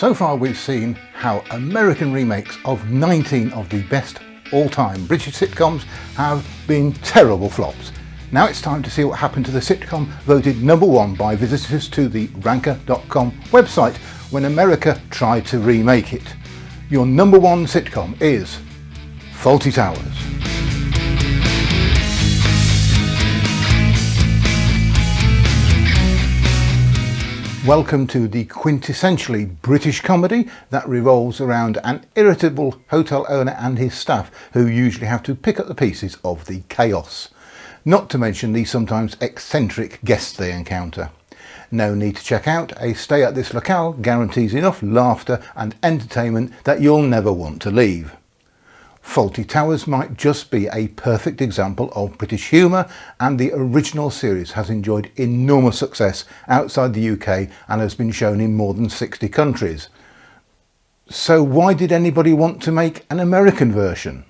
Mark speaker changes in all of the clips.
Speaker 1: So far we've seen how American remakes of 19 of the best all-time British sitcoms have been terrible flops. Now it's time to see what happened to the sitcom voted #1 by visitors to the ranker.com website when America tried to remake it. Your #1 sitcom is Fawlty Towers. Welcome to the quintessentially British comedy that revolves around an irritable hotel owner and his staff who usually have to pick up the pieces of the chaos. Not to mention the sometimes eccentric guests they encounter. No need to check out, a stay at this locale guarantees enough laughter and entertainment that you'll never want to leave. Fawlty Towers might just be a perfect example of British humour, and the original series has enjoyed enormous success outside the UK and has been shown in more than 60 countries. So why did anybody want to make an American version?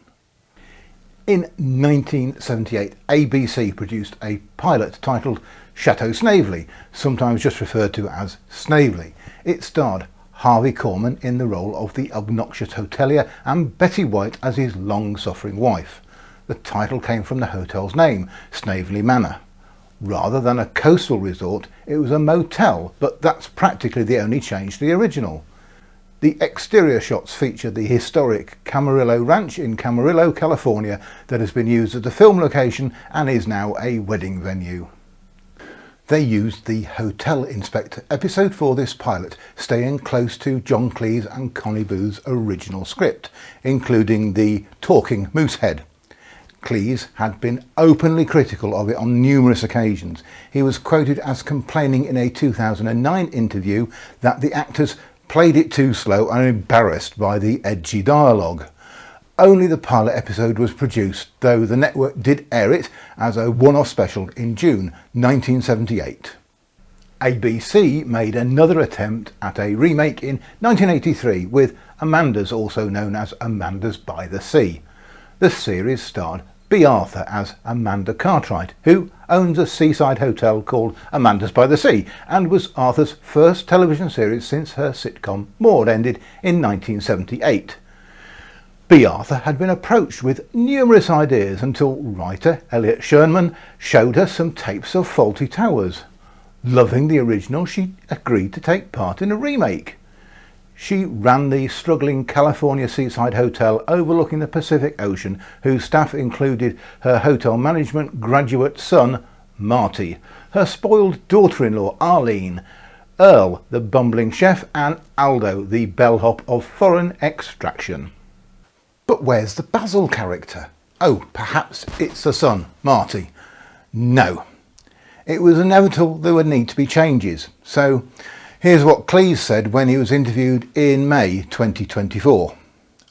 Speaker 1: In 1978, ABC produced a pilot titled Chateau Snavely, sometimes just referred to as Snavely. It starred Harvey Korman in the role of the obnoxious hotelier and Betty White as his long-suffering wife. The title came from the hotel's name, Snavely Manor. Rather than a coastal resort, it was a motel, but that's practically the only change to the original. The exterior shots feature the historic Camarillo Ranch in Camarillo, California, that has been used as a film location and is now a wedding venue. They used the Hotel Inspector episode for this pilot, staying close to John Cleese and Connie Booth's original script, including the talking moosehead. Cleese had been openly critical of it on numerous occasions. He was quoted as complaining in a 2009 interview that the actors played it too slow and embarrassed by the edgy dialogue. Only the pilot episode was produced, though the network did air it as a one-off special in June 1978. ABC made another attempt at a remake in 1983 with Amanda's, also known as Amanda's by the Sea. The series starred Bea Arthur as Amanda Cartwright, who owns a seaside hotel called Amanda's by the Sea, and was Arthur's first television series since her sitcom Maude ended in 1978. Bea Arthur had been approached with numerous ideas until writer Elliot Sherman showed her some tapes of Fawlty Towers. Loving the original, she agreed to take part in a remake. She ran the struggling California seaside hotel overlooking the Pacific Ocean, whose staff included her hotel management graduate son, Marty, her spoiled daughter-in-law, Arlene, Earl, the bumbling chef, and Aldo, the bellhop of foreign extraction. But where's the Basil character? Oh, perhaps it's the son, Marty. No. It was inevitable there would need to be changes. So here's what Cleese said when he was interviewed in May 2024.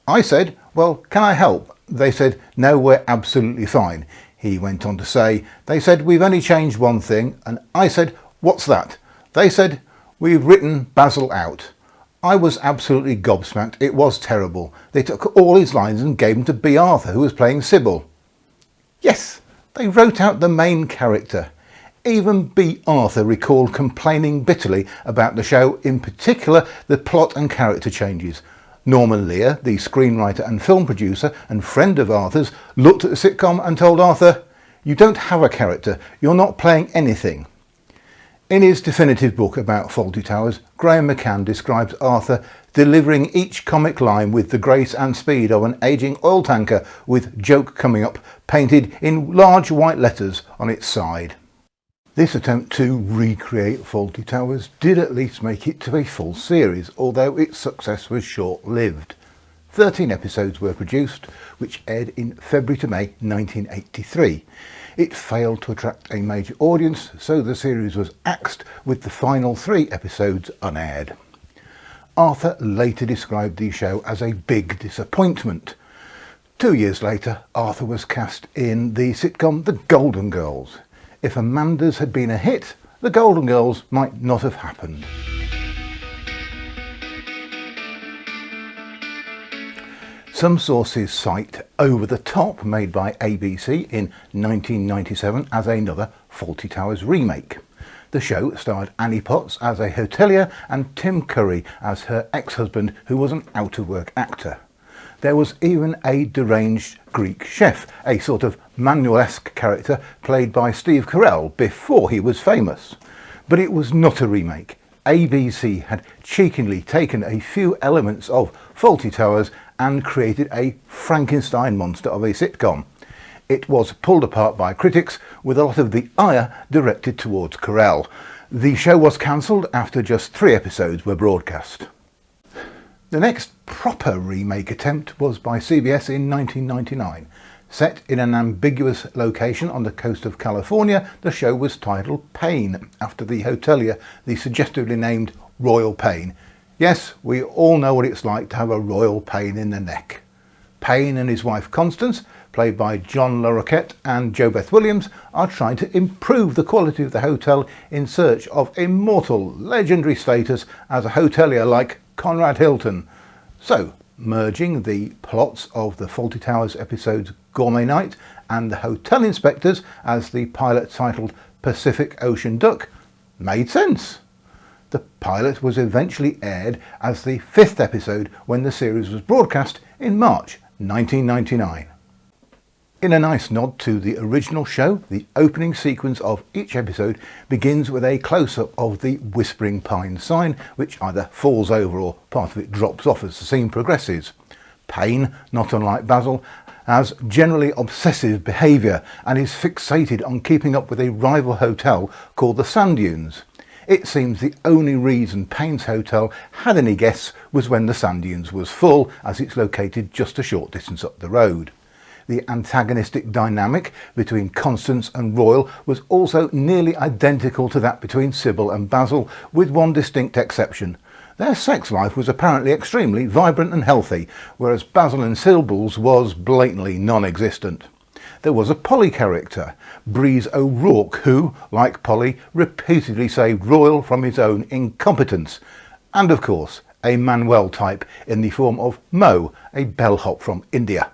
Speaker 1: I said, "Well, can I help?" They said, "No, we're absolutely fine." He went on to say, "They said, we've only changed one thing." And I said, "What's that?" They said, "We've written Basil out." I was absolutely gobsmacked. It was terrible. They took all his lines and gave them to Bea Arthur, who was playing Sybil. Yes, they wrote out the main character. Even Bea Arthur recalled complaining bitterly about the show, in particular the plot and character changes. Norman Lear, the screenwriter and film producer and friend of Arthur's, looked at the sitcom and told Arthur, "You don't have a character, you're not playing anything." In his definitive book about Fawlty Towers, Graham McCann describes Arthur delivering each comic line with the grace and speed of an ageing oil tanker, with "joke coming up" painted in large white letters on its side. This attempt to recreate Fawlty Towers did at least make it to a full series, although its success was short-lived. 13 episodes were produced, which aired in February to May 1983. It failed to attract a major audience, so the series was axed, with the final 3 episodes unaired. Arthur later described the show as a big disappointment. 2 years later, Arthur was cast in the sitcom The Golden Girls. If Amanda's had been a hit, The Golden Girls might not have happened. Some sources cite Over the Top, made by ABC in 1997, as another Fawlty Towers remake. The show starred Annie Potts as a hotelier and Tim Curry as her ex-husband, who was an out-of-work actor. There was even a deranged Greek chef, a sort of Manuel-esque character played by Steve Carell before he was famous. But it was not a remake. ABC had cheekily taken a few elements of Fawlty Towers and created a Frankenstein monster of a sitcom. It was pulled apart by critics, with a lot of the ire directed towards Carell. The show was cancelled after just 3 episodes were broadcast. The next proper remake attempt was by CBS in 1999. Set in an ambiguous location on the coast of California, the show was titled Pain, after the hotelier, the suggestively named Royal Pain. Yes, we all know what it's like to have a royal pain in the neck. Pain and his wife Constance, played by John LaRoquette and Jo Beth Williams, are trying to improve the quality of the hotel in search of immortal, legendary status as a hotelier like Conrad Hilton. So, merging the plots of the Fawlty Towers episodes Gourmet Night and the Hotel Inspectors as the pilot titled Pacific Ocean Duck made sense. The pilot was eventually aired as the 5th episode when the series was broadcast in March 1999. In a nice nod to the original show, the opening sequence of each episode begins with a close-up of the Whispering Pines sign, which either falls over or part of it drops off as the scene progresses. Payne, not unlike Basil, has generally obsessive behaviour and is fixated on keeping up with a rival hotel called the Sand Dunes. It seems the only reason Payne's hotel had any guests was when the Sand Dunes was full, as it's located just a short distance up the road. The antagonistic dynamic between Constance and Royal was also nearly identical to that between Sybil and Basil, with one distinct exception. Their sex life was apparently extremely vibrant and healthy, whereas Basil and Sybil's was blatantly non-existent. There was a Polly character, Breeze O'Rourke, who, like Polly, repeatedly saved Royal from his own incompetence. And of course, a Manuel type in the form of Mo, a bellhop from India.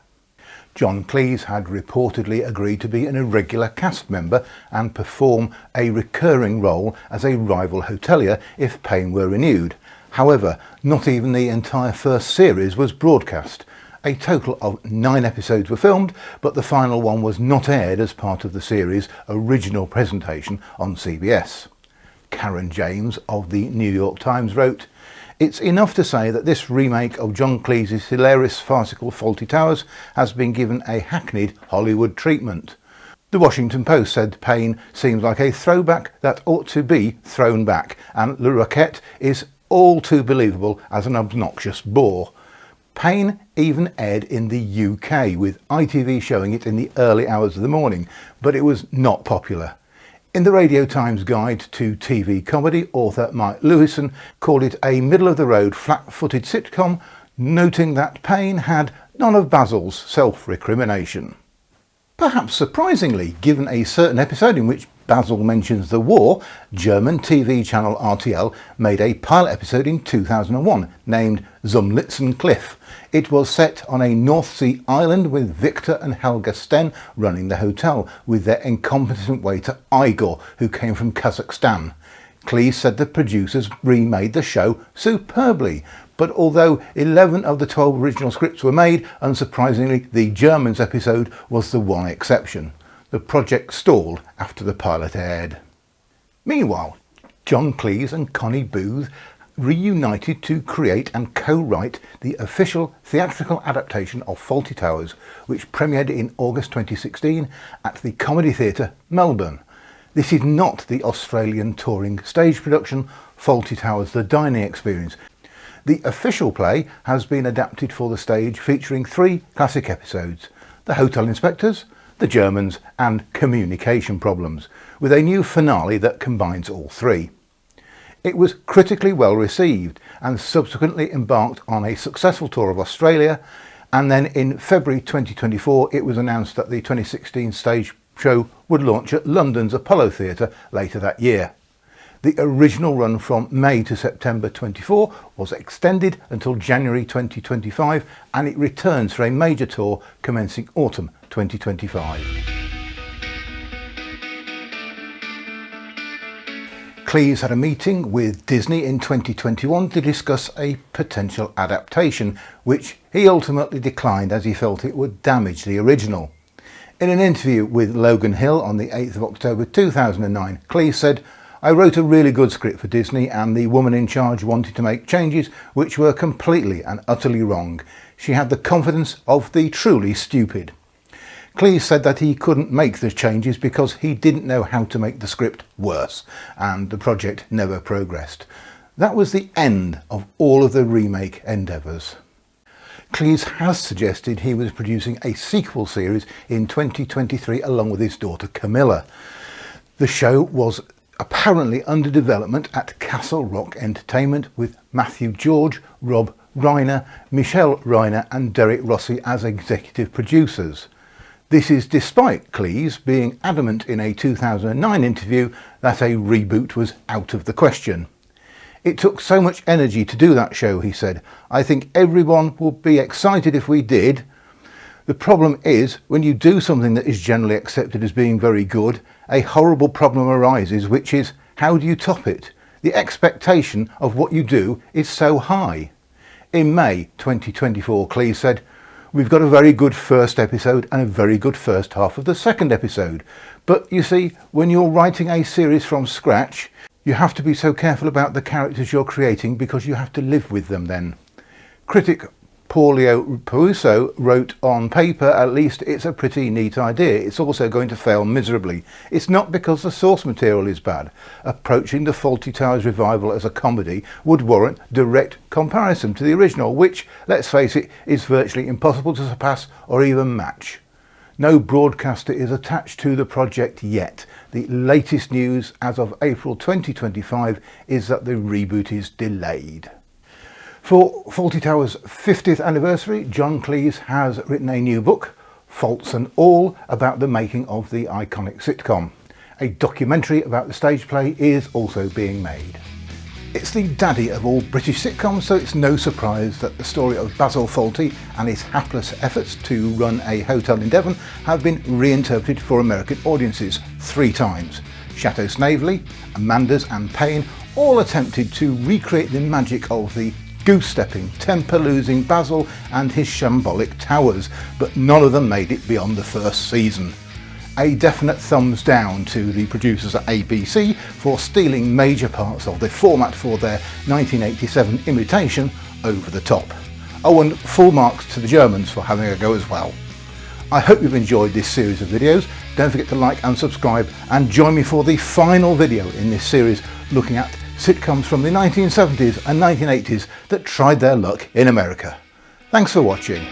Speaker 1: John Cleese had reportedly agreed to be an irregular cast member and perform a recurring role as a rival hotelier if Payne were renewed. However, not even the entire first series was broadcast. A total of 9 episodes were filmed, but the final one was not aired as part of the series' original presentation on CBS. Karen James of the New York Times wrote, "It's enough to say that this remake of John Cleese's hilarious farcical Fawlty Towers has been given a hackneyed Hollywood treatment." The Washington Post said Payne seems like a throwback that ought to be thrown back, and LaRoquette is all too believable as an obnoxious bore. Payne even aired in the UK, with ITV showing it in the early hours of the morning, but it was not popular. In the Radio Times Guide to TV Comedy, author Mike Lewison called it a middle-of-the-road, flat-footed sitcom, noting that Payne had none of Basil's self-recrimination. Perhaps surprisingly, given a certain episode in which Basil mentions the war, German TV channel RTL made a pilot episode in 2001 named Zum Litzen Cliff. It was set on a North Sea island with Victor and Helga Sten running the hotel with their incompetent waiter Igor, who came from Kazakhstan. Cleese said the producers remade the show superbly, but although 11 of the 12 original scripts were made, unsurprisingly the Germans episode was the one exception. The project stalled after the pilot aired. Meanwhile, John Cleese and Connie Booth reunited to create and co-write the official theatrical adaptation of Fawlty Towers, which premiered in August 2016 at the Comedy Theatre, Melbourne. This is not the Australian touring stage production Fawlty Towers The Dining Experience. The official play has been adapted for the stage, featuring 3 classic episodes: The Hotel Inspectors, The Germans and Communication Problems, with a new finale that combines all 3. It was critically well received and subsequently embarked on a successful tour of Australia, and then in February 2024 it was announced that the 2016 stage show would launch at London's Apollo Theatre later that year. The original run from May to September 24 was extended until January 2025, and it returns for a major tour commencing autumn 2025. Cleese had a meeting with Disney in 2021 to discuss a potential adaptation, which he ultimately declined as he felt it would damage the original. In an interview with Logan Hill on the 8th of October 2009, Cleese said, "I wrote a really good script for Disney and the woman in charge wanted to make changes which were completely and utterly wrong. She had the confidence of the truly stupid." Cleese said that he couldn't make the changes because he didn't know how to make the script worse, and the project never progressed. That was the end of all of the remake endeavours. Cleese has suggested he was producing a sequel series in 2023 along with his daughter Camilla. The show was apparently under development at Castle Rock Entertainment with Matthew George, Rob Reiner, Michelle Reiner and Derek Rossi as executive producers. This is despite Cleese being adamant in a 2009 interview that a reboot was out of the question. "It took so much energy to do that show," he said. "I think everyone would be excited if we did. The problem is, when you do something that is generally accepted as being very good, a horrible problem arises, which is, how do you top it? The expectation of what you do is so high." In May 2024, Cleese said, "We've got a very good first episode and a very good first half of the second episode. But you see, when you're writing a series from scratch, you have to be so careful about the characters you're creating because you have to live with them then." Critic Paulio Puuso wrote, "On paper, at least, it's a pretty neat idea. It's also going to fail miserably. It's not because the source material is bad. Approaching the Fawlty Towers revival as a comedy would warrant direct comparison to the original, which, let's face it, is virtually impossible to surpass or even match. No broadcaster is attached to the project yet. The latest news as of April 2025 is that the reboot is delayed." For Fawlty Towers' 50th anniversary, John Cleese has written a new book, Faults and All, about the making of the iconic sitcom. A documentary about the stage play is also being made. It's the daddy of all British sitcoms, so it's no surprise that the story of Basil Fawlty and his hapless efforts to run a hotel in Devon have been reinterpreted for American audiences 3 times. Chateau Snavely, Amanda's and Payne all attempted to recreate the magic of the goose-stepping, temper-losing Basil and his shambolic towers, but none of them made it beyond the first season. A definite thumbs down to the producers at ABC for stealing major parts of the format for their 1987 imitation, Over the Top. Oh, and full marks to the Germans for having a go as well. I hope you've enjoyed this series of videos. Don't forget to like and subscribe, and join me for the final video in this series looking at sitcoms from the 1970s and 1980s that tried their luck in America. Thanks for watching.